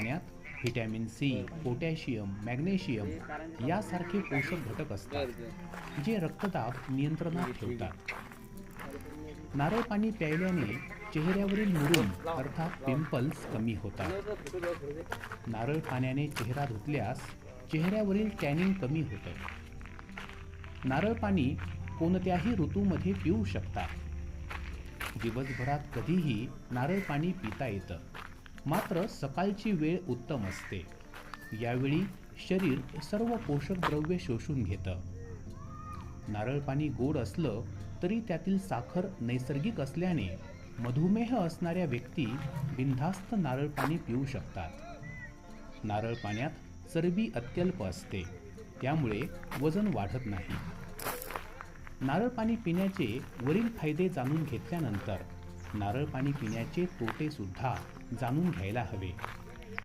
पाण्यात vitamin C, potassium, magnesium यासारखे पोषक घटक असतात जे रक्तदाब नियंत्रणात ठेवतात. नारळ पाणी प्यायल्याने चेहऱ्यावरील मुरूम अर्थात पिंपल्स कमी होतात. नारळ पाण्याने चेहरा धुतल्यास चेहऱ्यावरील टॅनिंग कमी होतं. नारळ पाणी कोणत्याही ऋतूमध्ये पिऊ शकता. दिवसभरात कधीही नारळ पाणी पिता येतं, मात्र सकाळची वेळ उत्तम असते. यावेळी शरीर सर्व पोषक द्रव्ये शोषून घेतं. नारळ पाणी गोड असलं तरी त्यातील साखर नैसर्गिक असल्याने मधुमेह असणाऱ्या व्यक्ती बिनधास्त नारळ पाणी पिऊ शकतात. नारळ पाण्यात चरबी अत्यल्प असते, त्यामुळे वजन वाढत नाही. नारळ पाणी पिण्याचे वरील फायदे जाणून घेतल्यानंतर नारळ पाणी पिण्याचे तोटे सुद्धा जाणून घ्यायला हवे.